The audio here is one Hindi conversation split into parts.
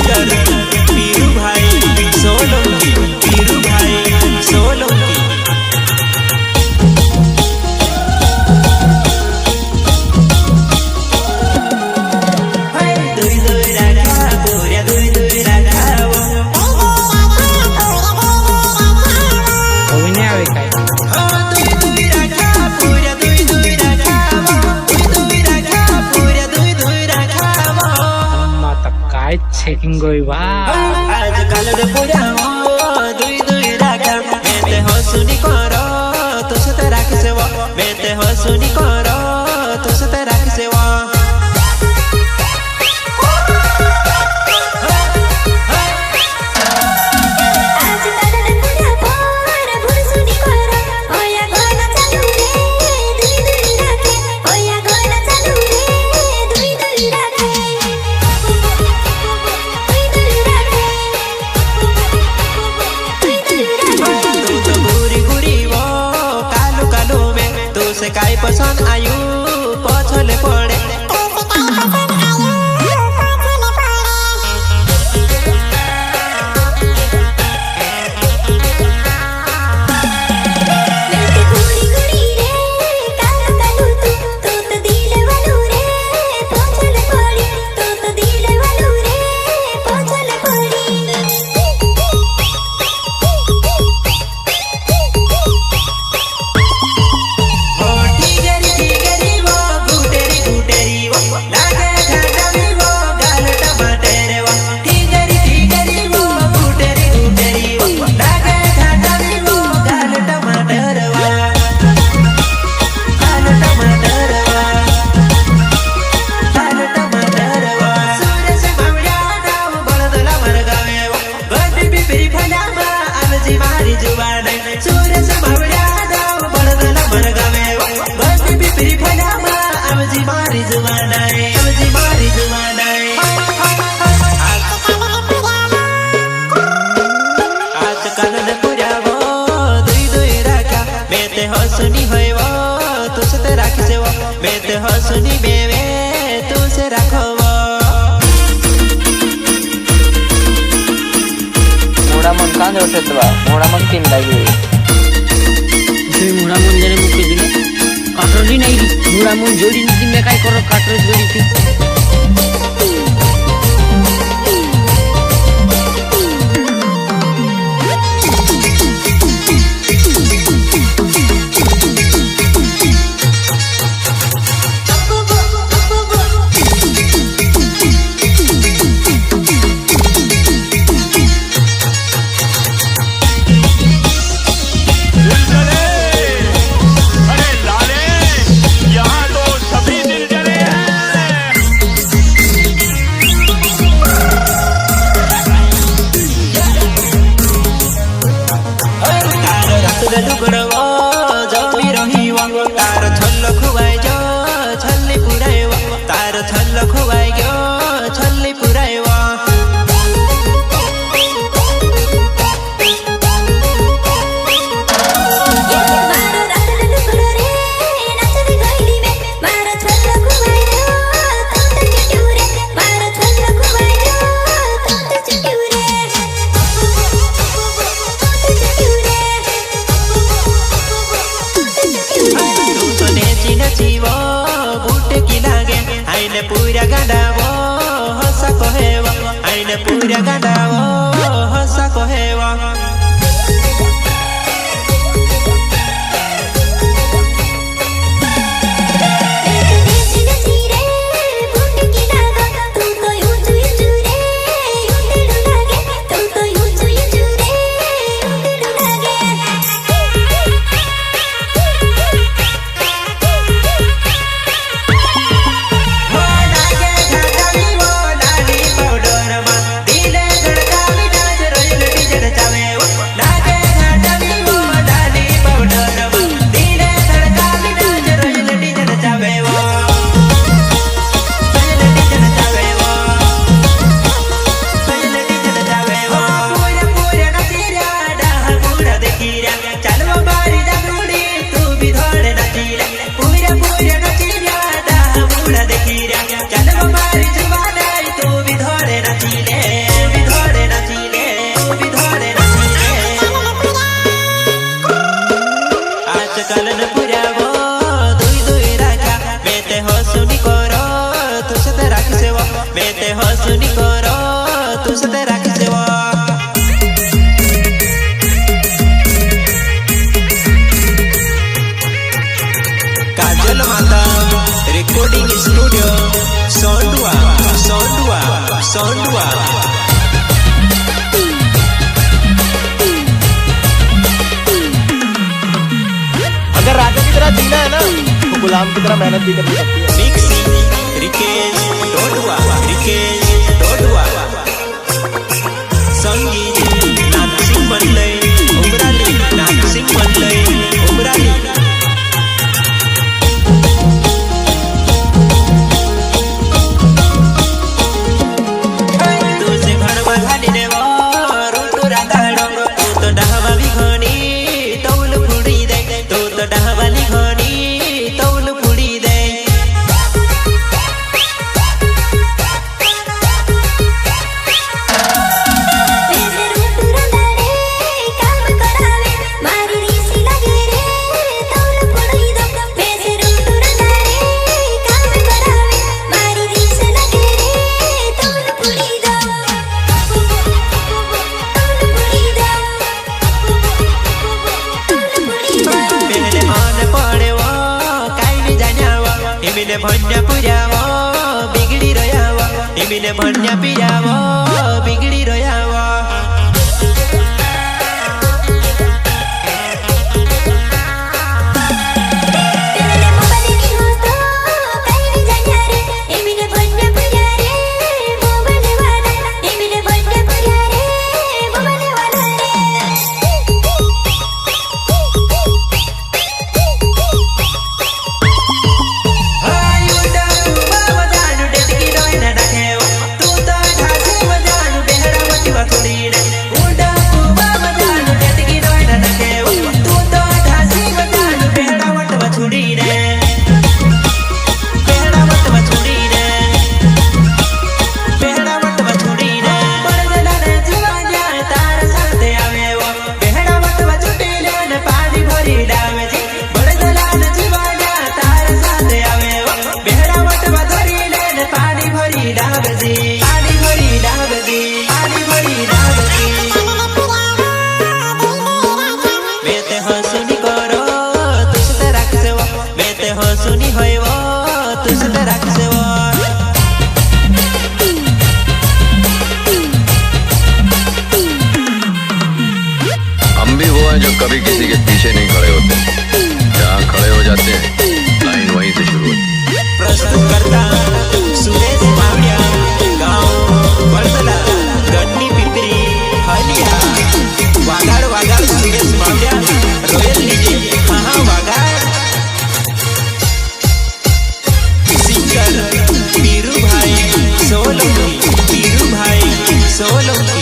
पीरू भाई सोलंकी, पीरू भाई सोलंकी। दुई दुई राखा पूरा दुई दुई राखा होने आवे काय दुई दुई राखा पूरा दुई दुई राखा दुई राखा पूरा दुई दुई राखा माता काय चेकिंग गोई बा आजकल रे पूरा दुई दुई राखा मेते हो सुनी करो तुस ते राख सेवा मेते हो सुनी करो तुस ते राख सेवा काय पसंद आयु पछले पड़े हसुनी होइबो तुसे राख सेवा मेते हसुनी बेवे तुसे राखबो मोड़ा मन कांद उठेतवा मोड़ा मन किन लागे तुई मोड़ा मन जने मुके दिले काटरी नाही मोड़ा मन जोडी नी मे काय करो काटर जोडी ती पूरा गांडावो हंसा कहेवा आईने पूरा गांडावो हंसा कहेवा दिले कितना मेहनत भी करनी पड़ती है। मिक्सिंग रिकेश डोडुआ, रिकेश डोडुआ। संगीत नागसिंग मंडले उमराली, नागसिंग मंडले उमराली। तुझे घरवा घालीने वर तू राताडो, तू तो डहावाली घणी तौल फुडी दे, तू तो डहावाली घणी तौल फुडी दे। इमिने भन्या पुर्याव बिगडी रह्याव, इमिने भन्या पिराव बिगडी रह्याव। हम भी वो हैं जो कभी किसी के पीछे नहीं खड़े होते, जहाँ खड़े हो जाते हैं लाइन वहीं से शुरू होती है। प्रस्तुत करता सुरेश मावडिया, गाँव बड़दला, गन्नी पिपरी हलिया। वागाड़ वागाड़ सुरेश मावडिया रोयल लीजिए, हाँ वागाड़। सिंगर पीरू भाई सोलंकी, पीरू भाई सोलंकी।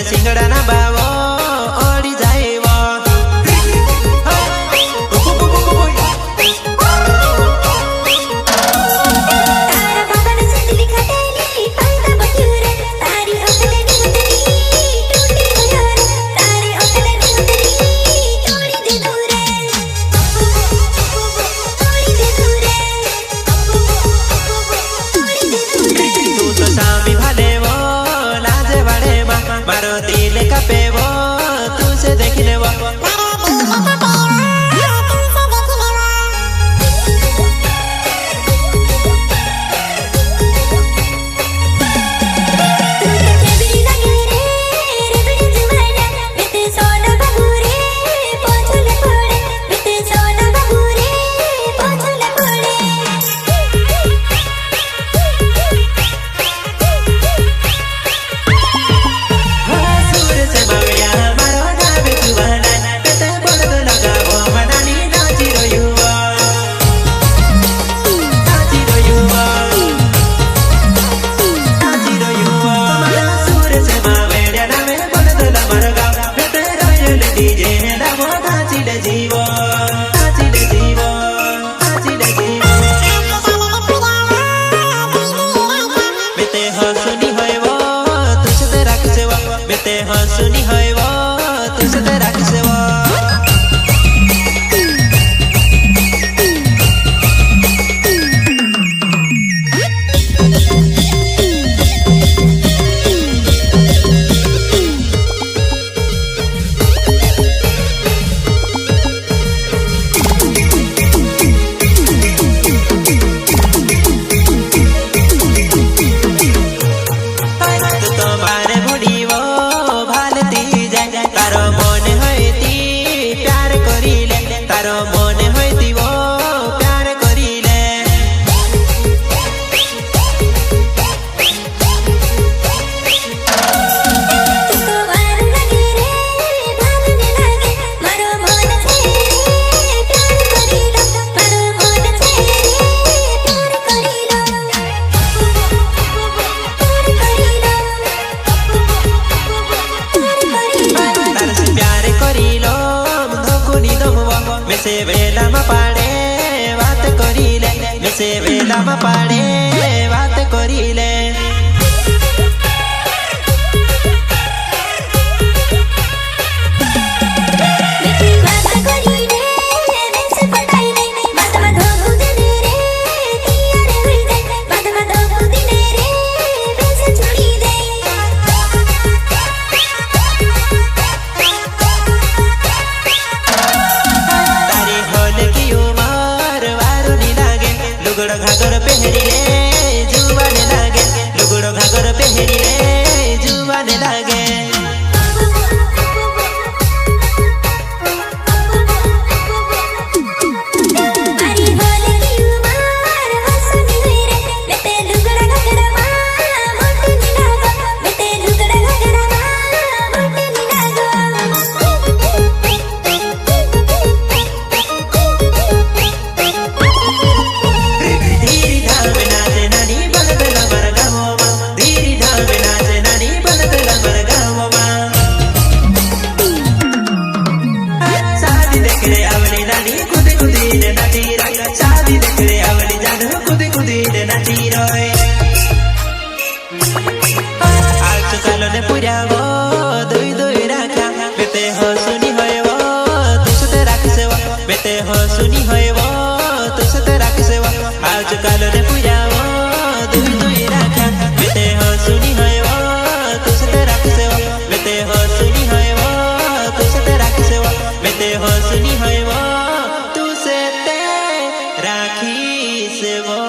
सिंगड़ा ना बावो ओडी जाएवो। तू तो सामी भाले वो लाजे बड़े मारो दिल का पे सामा पाड़े बात करिले घागर पहरिले जुवाने लागे लुगड़ो घागर पहरिले जुवाने लागे पुरावो दुई दुई राखा बेते हो सुनी होएवो तुसते राखसेवा बेते हो सुनी होएवो तुसते राखसेवा आज काल ने पुरावो दुई दुई राखा बेते हो सुनी होएवो तुसते राखसेवा बेते हो सुनी होएवो तुसते राखसेवा बेते हो सुनी होएवो तुसते राखी सेवा